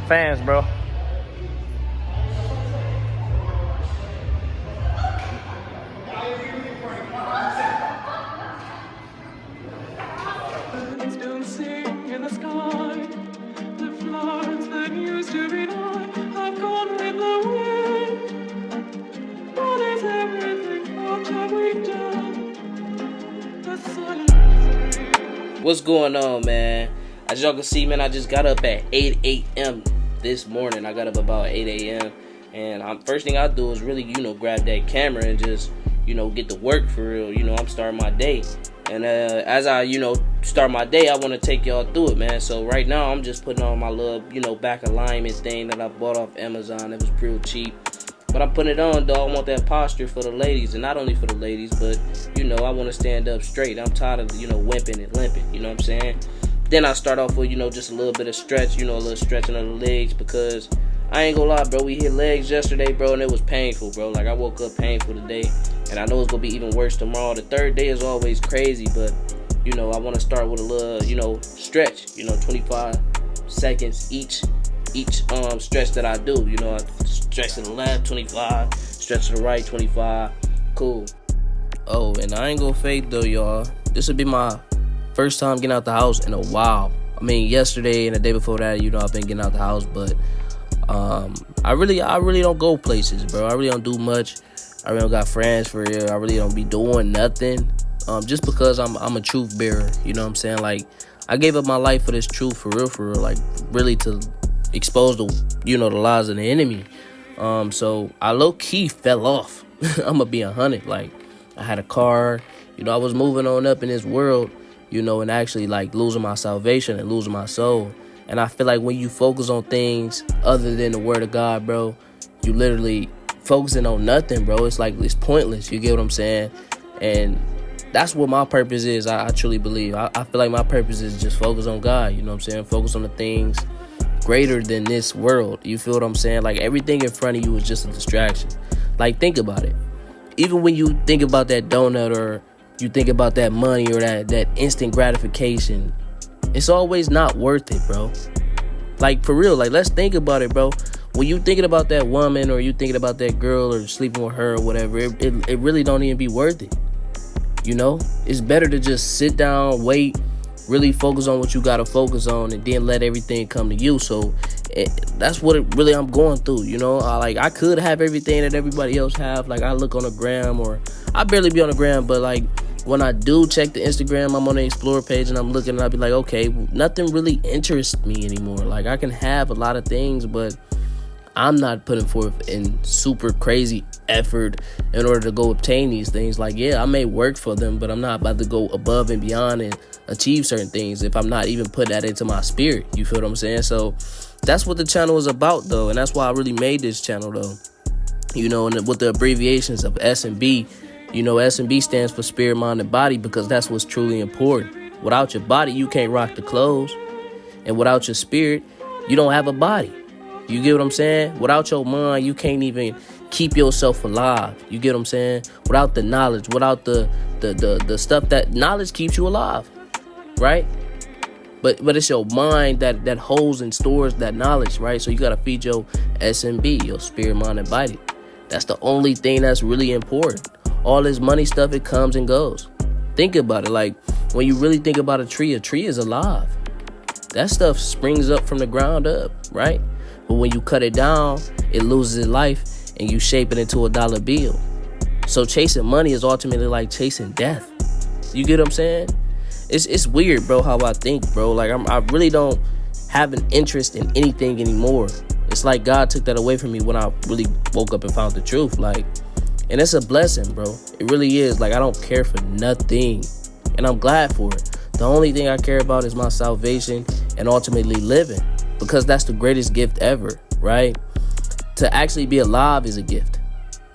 Fans, bro. Don't sing in the sky. The flowers that used to be mine have gone with the wind. What is everything? What have we done? The silence. What's going on, man? As y'all can see, man, I just got up at 8 a.m. this morning. I got up about 8 a.m. And first thing I do is really, grab that camera and just, get to work for real. I'm starting my day. And as I, start my day, I want to take y'all through it, man. So right now, I'm just putting on my little, back alignment thing that I bought off Amazon. It was real cheap. But I'm putting it on, though. I want that posture for the ladies. And not only for the ladies, but, I want to stand up straight. I'm tired of, wimping and limping. You know what I'm saying? Then I start off with, just a little bit of stretch. A little stretching of the legs. Because I ain't gonna lie, bro. We hit legs yesterday, bro. And it was painful, bro. Like, I woke up painful today. And I know it's going to be even worse tomorrow. The third day is always crazy. But, I want to start with a little, stretch. 25 seconds each stretch that I do. I stretch to the left, 25. Stretch to the right, 25. Cool. Oh, and I ain't gonna fake though, y'all. This will be my first time getting out the house in a while. I mean, yesterday and the day before that, I've been getting out the house. But I really don't go places, bro. I really don't do much. I really don't got friends for real. I really don't be doing nothing. Just because I'm a truth bearer. You know what I'm saying? Like, I gave up my life for this truth, for real. Like, really to expose the the lies of the enemy. So I low-key fell off. I'm gonna be 100. Like, I had a car. I was moving on up in this world. And actually like losing my salvation and losing my soul. And I feel like when you focus on things other than the word of God, bro, you literally focusing on nothing, bro. It's like, it's pointless. You get what I'm saying? And that's what my purpose is. I truly believe. I feel like my purpose is just focus on God. You know what I'm saying? Focus on the things greater than this world. You feel what I'm saying? Like, everything in front of you is just a distraction. Like, think about it. Even when you think about that donut, or you think about that money, or that instant gratification, it's always not worth it, bro. Like, for real. Like, let's think about it, bro. When you thinking about that woman, or you thinking about that girl, or sleeping with her, or whatever, it really don't even be worth it. It's better to just sit down, wait, really focus on what you gotta focus on, and then let everything come to you. So that's what I'm going through. I could have everything that everybody else have. Like, I look on the gram, or I barely be on the gram, but like, when I do check the Instagram, I'm on the Explore page and I'm looking, and I'll be like, okay, nothing really interests me anymore. Like, I can have a lot of things, but I'm not putting forth in super crazy effort in order to go obtain these things. Like, yeah, I may work for them, but I'm not about to go above and beyond and achieve certain things if I'm not even put that into my spirit. You feel what I'm saying? So that's what the channel is about, though. And that's why I really made this channel, though. And with the abbreviations of S.M.B. S.M.B. stands for spirit, mind, and body, because that's what's truly important. Without your body, you can't rock the clothes. And without your spirit, you don't have a body. You get what I'm saying? Without your mind, you can't even keep yourself alive. You get what I'm saying? Without the knowledge, without the stuff that knowledge keeps you alive, right? But it's your mind that holds and stores that knowledge, right? So you got to feed your S.M.B., your spirit, mind, and body. That's the only thing that's really important. All this money stuff, it comes and goes. Think about it. Like, when you really think about a tree is alive. That stuff springs up from the ground up, right? But when you cut it down, it loses its life, and you shape it into a dollar bill. So chasing money is ultimately like chasing death. You get what I'm saying? It's weird, bro, how I think, bro. Like, I really don't have an interest in anything anymore. It's like God took that away from me when I really woke up and found the truth. Like, and it's a blessing, bro. It really is. Like, I don't care for nothing, and I'm glad for it. The only thing I care about is my salvation and ultimately living, because that's the greatest gift ever, right? To actually be alive is a gift,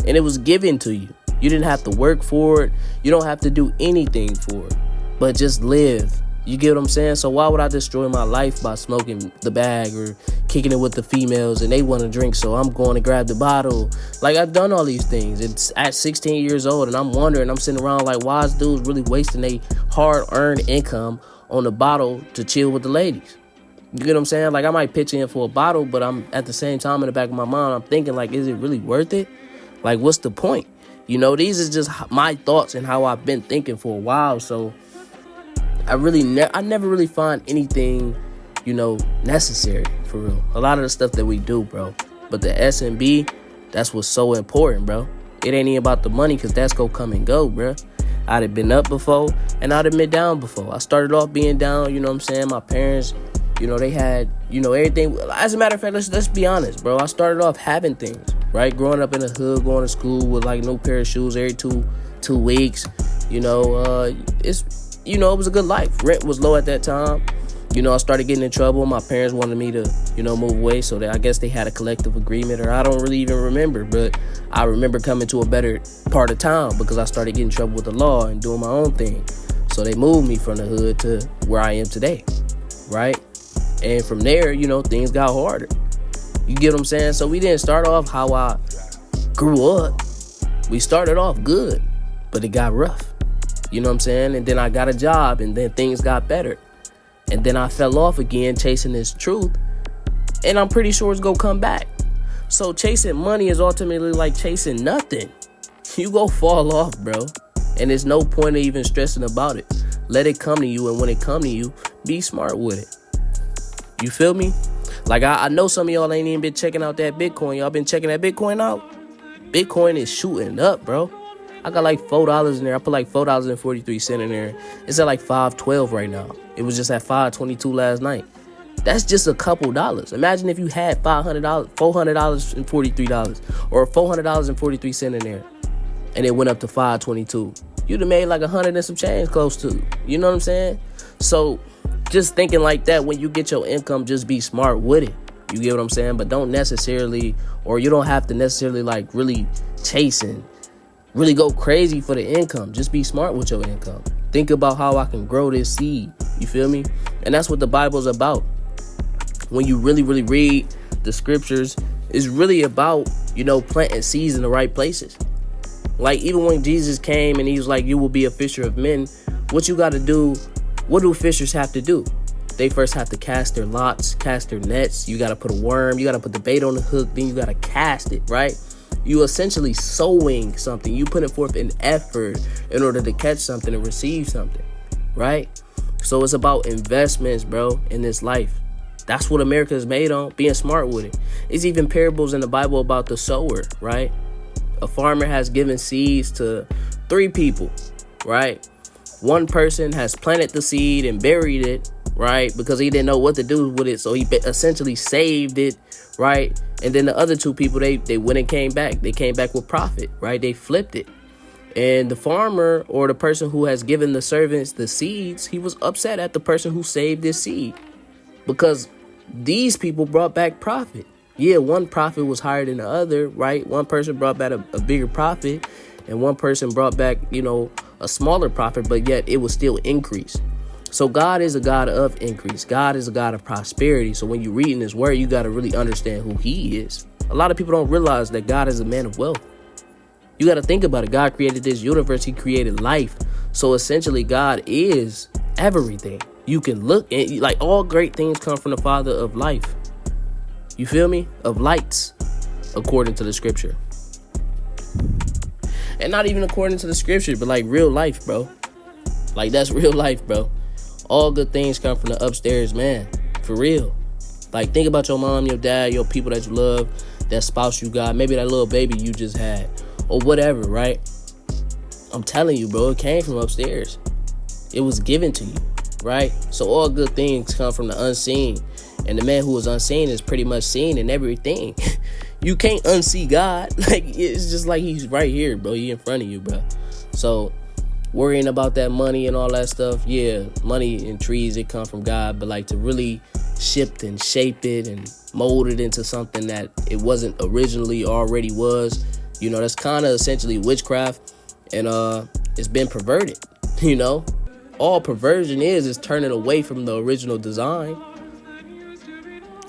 and it was given to you. You didn't have to work for it. You don't have to do anything for it, but just live. You get what I'm saying? So why would I destroy my life by smoking the bag or kicking it with the females and they want to drink, so I'm going to grab the bottle? Like, I've done all these things. It's at 16 years old, and I'm wondering, I'm sitting around like, why is dudes really wasting their hard-earned income on the bottle to chill with the ladies? You get what I'm saying? Like, I might pitch in for a bottle, but I'm at the same time in the back of my mind, I'm thinking, like, is it really worth it? Like, what's the point? You know, these is just my thoughts and how I've been thinking for a while. So I never really find anything, you know, necessary for real. A lot of the stuff that we do, bro. But the S.M.B, that's what's so important, bro. It ain't even about the money, because that's gonna come and go, bro. I'd have been up before and I'd have been down before. I started off being down, you know what I'm saying? My parents, you know, they had, you know, everything. As a matter of fact, let's be honest, bro. I started off having things, right? Growing up in the hood, going to school with like no pair of shoes every two weeks. You know, it's, you know, it was a good life. Rent was low at that time. You know, I started getting in trouble. My parents wanted me to, you know, move away. So I guess they had a collective agreement, or I don't really even remember. But I remember coming to a better part of town because I started getting in trouble with the law and doing my own thing. So they moved me from the hood to where I am today, right? And from there, you know, things got harder. You get what I'm saying? So we didn't start off how I grew up. We started off good, but it got rough. You know what I'm saying? And then I got a job, and then things got better. And then I fell off again chasing this truth, and I'm pretty sure it's gonna come back. So chasing money is ultimately like chasing nothing. You go fall off, bro. And there's no point of even stressing about it. Let it come to you, and when it come to you, be smart with it. You feel me? Like, I know some of y'all ain't even been checking out that Bitcoin. Y'all been checking that Bitcoin out? Bitcoin is shooting up, bro. I got like $4 in there. I put like $4.43 in there. It's at like $5.12 right now. It was just at $5.22 last night. That's just a couple dollars. Imagine if you had $400.43 or $400.43 in there, and it went up to $5.22. You'd have made like 100 and some change close to. You know what I'm saying? So just thinking like that, when you get your income, just be smart with it. You get what I'm saying? But don't necessarily, or you don't have to necessarily like really chasing, really go crazy for the income. Just be smart with your income. Think about how I can grow this seed. You feel me? And that's what the Bible's about. When you really, really read the scriptures, it's really about, you know, planting seeds in the right places. Like, even when Jesus came and he was like, you will be a fisher of men, what you got to do, what do fishers have to do? They first have to cast their lots, cast their nets. You got to put a worm. You got to put the bait on the hook. Then you got to cast it, right? You essentially sowing something. You putting forth an effort in order to catch something and receive something, right? So it's about investments, bro, in this life. That's what America is made on, being smart with it. It's even parables in the Bible about the sower, right? A farmer has given seeds to 3 people, right? One person has planted the seed and buried it, right? Because he didn't know what to do with it. So he essentially saved it, right? And then the other 2 people, they went and came back. They came back with profit, right? They flipped it. And the farmer, or the person who has given the servants the seeds, he was upset at the person who saved this seed, because these people brought back profit. Yeah, one profit was higher than the other, right? One person brought back a bigger profit, and one person brought back, you know, a smaller profit, but yet it was still increased. So God is a God of increase. God is a God of prosperity. So when you read in his word, you got to really understand who he is. A lot of people don't realize that God is a man of wealth. You got to think about it. God created this universe. He created life. So essentially, God is everything. You can look at, like, all great things come from the Father of life. You feel me? Of lights, according to the scripture. And not even according to the scripture, but like real life, bro. Like, that's real life, bro. All good things come from the upstairs man. For real. Like, think about your mom, your dad, your people that you love, that spouse you got, maybe that little baby you just had, or whatever, right? I'm telling you, bro, it came from upstairs. It was given to you, right? So all good things come from the unseen. And the man who is unseen is pretty much seen in everything. You can't unsee God. Like, it's just like he's right here, bro. He in front of you, bro. So worrying about that money and all that stuff, yeah, money and trees, it come from God. But like, to really shift and shape it and mold it into something that it wasn't originally already was, you know, that's kind of essentially witchcraft. And it's been perverted, you know. All perversion is turning away from the original design.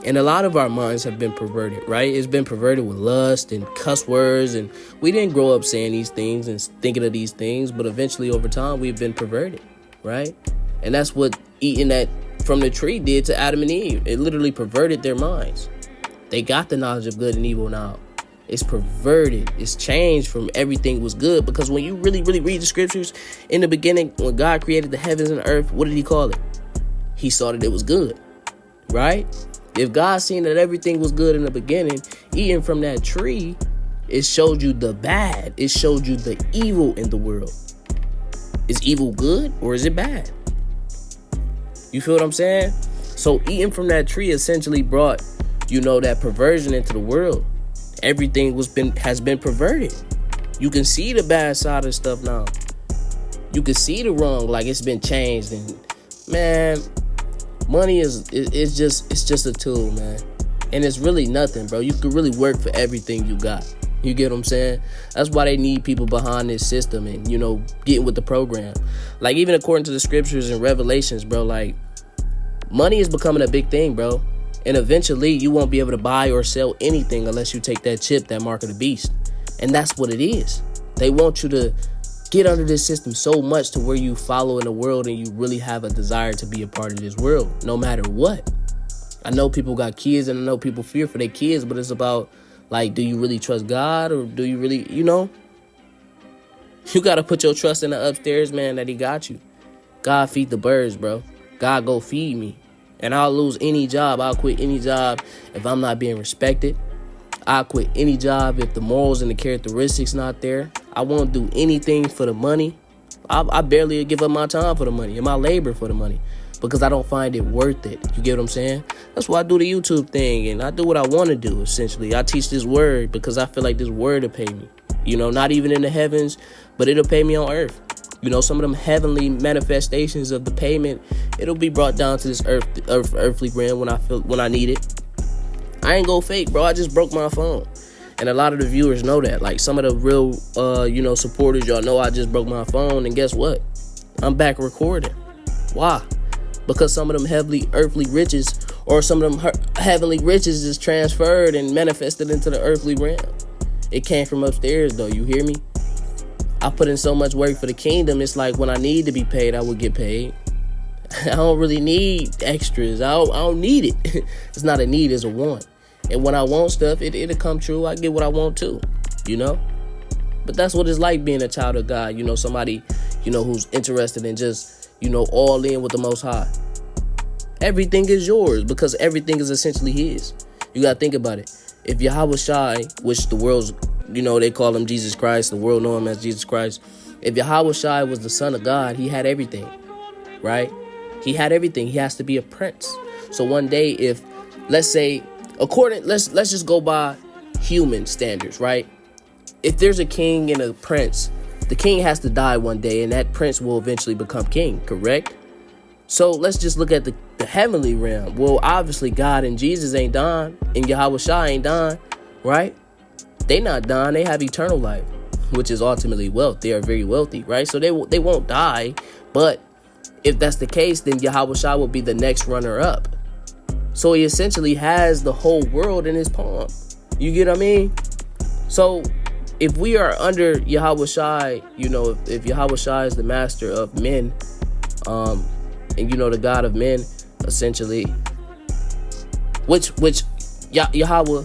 And a lot of our minds have been perverted, right? It's been perverted with lust and cuss words. And we didn't grow up saying these things and thinking of these things. But eventually, over time, we've been perverted, right? And that's what eating that from the tree did to Adam and Eve. It literally perverted their minds. They got the knowledge of good and evil now. It's perverted. It's changed from everything was good. Because when you really, really read the scriptures, in the beginning, when God created the heavens and the earth, what did he call it? He saw that it was good, right? If God seen that everything was good in the beginning, eating from that tree, it showed you the bad. It showed you the evil in the world. Is evil good or is it bad? You feel what I'm saying? So eating from that tree essentially brought, that perversion into the world. Everything has been perverted. You can see the bad side of stuff now. You can see the wrong, like it's been changed. And man, money is just a tool, man. And it's really nothing, bro. You can really work for everything you got. You get what I'm saying? That's why they need people behind this system and, getting with the program. Like, even according to the scriptures and revelations, bro, like, money is becoming a big thing, bro. And eventually, you won't be able to buy or sell anything unless you take that chip, that mark of the beast. And that's what it is. They want you to get under this system so much to where you follow in the world and you really have a desire to be a part of this world, no matter what. I know people got kids and I know people fear for their kids, but it's about, like, do you really trust God or do you really, you got to put your trust in the upstairs, man, that he got you. God feed the birds, bro. God go feed me. And I'll lose any job. I'll quit any job if I'm not being respected. I'll quit any job if the morals and the characteristics not there. I won't do anything for the money. I barely give up my time for the money and my labor for the money because I don't find it worth it. You get what I'm saying? That's why I do the YouTube thing and I do what I want to do, essentially. I teach this word because I feel like this word will pay me. Not even in the heavens, but it'll pay me on earth. Some of them heavenly manifestations of the payment, it'll be brought down to this earthly realm when I need it. I ain't go fake, bro. I just broke my phone. And a lot of the viewers know that. Like, some of the real, supporters, y'all know I just broke my phone. And guess what? I'm back recording. Why? Because some of them heavenly earthly riches or some of them heavenly riches is transferred and manifested into the earthly realm. It came from upstairs, though. You hear me? I put in so much work for the kingdom. It's like when I need to be paid, I would get paid. I don't really need extras. I don't need it. It's not a need, it's a want. And when I want stuff, it'll come true. I get what I want too, But that's what it's like being a child of God. Somebody, who's interested in just, all in with the Most High. Everything is yours because everything is essentially his. You got to think about it. If Yahweh Shai, which the world's, they call him Jesus Christ. The world know him as Jesus Christ. If Yahweh Shai was the son of God, he had everything, right? He had everything. He has to be a prince. So one day, if, let's say, let's just go by human standards, right? If there's a king and a prince, the king has to die one day and that prince will eventually become king, correct? So let's just look at the heavenly realm. Well, obviously God and Jesus ain't dying and Yahweh Shai ain't dying, right? They not dying. They have eternal life, which is ultimately wealth. They are very wealthy, right? So they won't die. But if that's the case, then Yahweh Shai will be the next runner up. So he essentially has the whole world in his palm. You get what I mean? So if we are under Yahweh Shai, if Yahweh Shai is the master of men, and the God of men, essentially, which Yahweh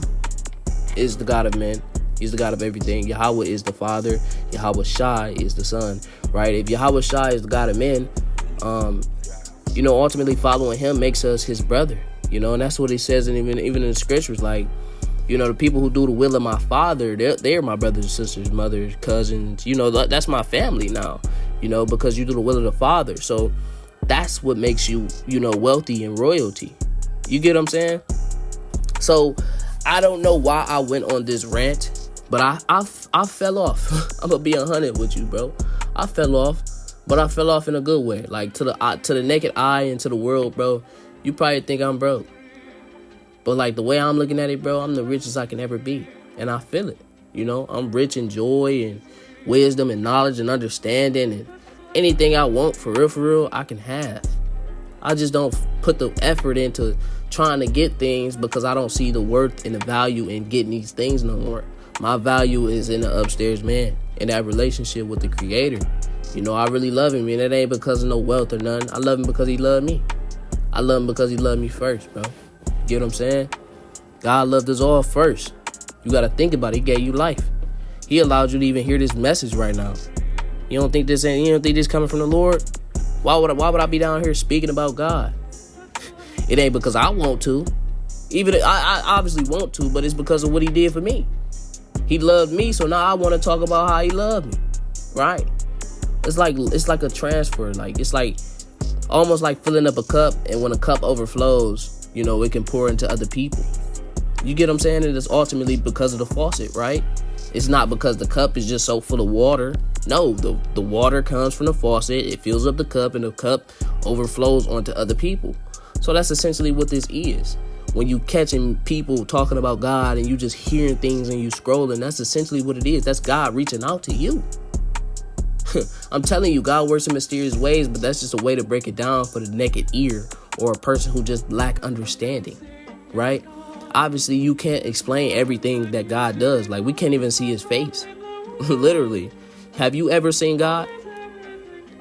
is the God of men. He's the God of everything. Yahweh is the Father. Yahweh Shai is the Son, right? If Yahweh Shai is the God of men, ultimately following him makes us his brother, and that's what he says, and even in the scriptures, like, the people who do the will of my Father, they're my brothers and sisters, mothers, cousins, that's my family now, because you do the will of the Father. So that's what makes you, wealthy and royalty. You get what I'm saying? So I don't know why I went on this rant, but I fell off. I'm gonna be 100 with you, bro. I fell off, but I fell off in a good way. Like, to the naked eye and to the world, bro, you probably think I'm broke. But like, the way I'm looking at it, bro, I'm the richest I can ever be. And I feel it. I'm rich in joy and wisdom and knowledge and understanding, and anything I want for real, I can have. I just don't put the effort into trying to get things because I don't see the worth and the value in getting these things no more. My value is in the upstairs man, in that relationship with the Creator. I really love him, and it ain't because of no wealth or nothing. I love him because he loved me. I love him because he loved me first, bro. Get what I'm saying? God loved us all first. You got to think about it. He gave you life. He allowed you to even hear this message right now. You don't think this coming from the Lord? Why would I be down here speaking about God? It ain't because I want to. Even I obviously want to, but it's because of what he did for me. He loved me, so now I want to talk about how he loved me. Right? It's like a transfer. Like, it's like almost like filling up a cup, and when a cup overflows, you know, it can pour into other people. You get what I'm saying? And it's ultimately because of the faucet, right? It's not because the cup is just so full of water. No, the water comes from the faucet. It fills up the cup, and the cup overflows onto other people. So that's essentially what this is. When you catching people talking about God and you just hearing things and you scrolling, that's essentially what it is. That's God reaching out to you. I'm telling you, God works in mysterious ways, but that's just a way to break it down for the naked ear or a person who just lack understanding, right? Obviously, you can't explain everything that God does. Like, we can't even see his face. Literally. Have you ever seen God?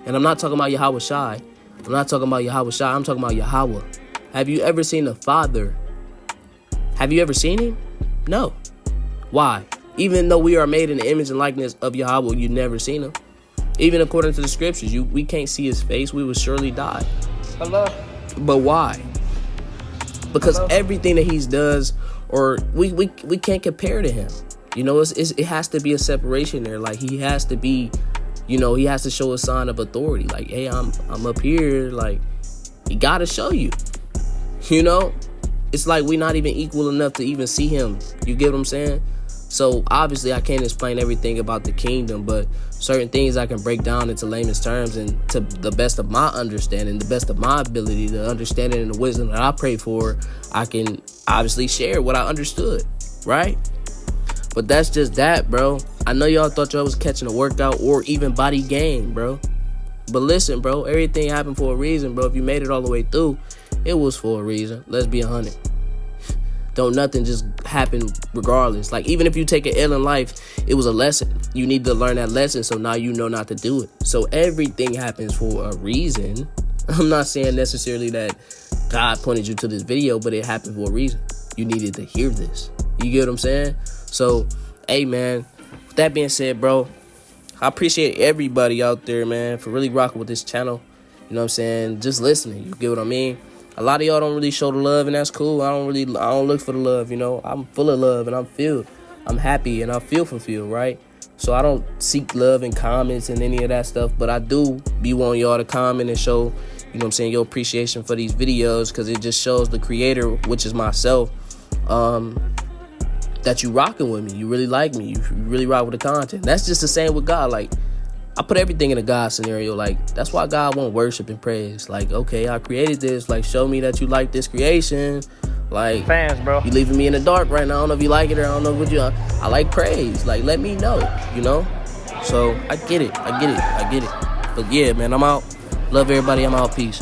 And I'm not talking about Yahweh Shai. I'm not talking about Yahweh Shai. I'm talking about Yahweh. Have you ever seen the Father? Have you ever seen him? No. Why? Even though we are made in the image and likeness of Yahweh, you've never seen him. Even according to the scriptures, we can't see his face. We will surely die. Hello. But why? Because everything that he does, or we can't compare to him. You know, it has to be a separation there. Like, he has to be, you know, he has to show a sign of authority. Like, hey, I'm up here. Like, he got to show you. You know, it's like we're not even equal enough to even see him. You get what I'm saying? So obviously I can't explain everything about the kingdom, but certain things I can break down into layman's terms, and to the best of my understanding, the best of my ability, the understanding and the wisdom that I pray for, I can obviously share what I understood, right? But that's just that, bro. I know y'all thought y'all was catching a workout or even body gain, bro. But listen, bro, everything happened for a reason, bro. If you made it all the way through, it was for a reason. Let's be 100. Don't nothing just happen regardless. Like, even if you take an L in life, it was a lesson. You need to learn that lesson, so now you know not to do it. So everything happens for a reason. I'm not saying necessarily that God pointed you to this video, but it happened for a reason. You needed to hear this. You get what I'm saying? So, hey, man, with that being said, bro, I appreciate everybody out there, man, for really rocking with this channel. You know what I'm saying? Just listening. You get what I mean? A lot of y'all don't really show the love, and that's cool. I don't look for the love, you know. I'm full of love, and I'm filled. I'm happy, and I feel fulfilled, right? So I don't seek love in comments and any of that stuff, but I do be wanting y'all to comment and show, you know what I'm saying, your appreciation for these videos, because it just shows the creator, which is myself, that you rocking with me. You really like me. You really rock with the content. That's just the same with God. Like, I put everything in a God scenario. Like, that's why God wants worship and praise. Like, okay, I created this. Like, show me that you like this creation. Like, Fans, bro. You leaving me in the dark right now. I don't know if you like it or I don't know what you. I like praise. Like, let me know. You know. So I get it. But yeah, man, I'm out. Love everybody. I'm out. Peace.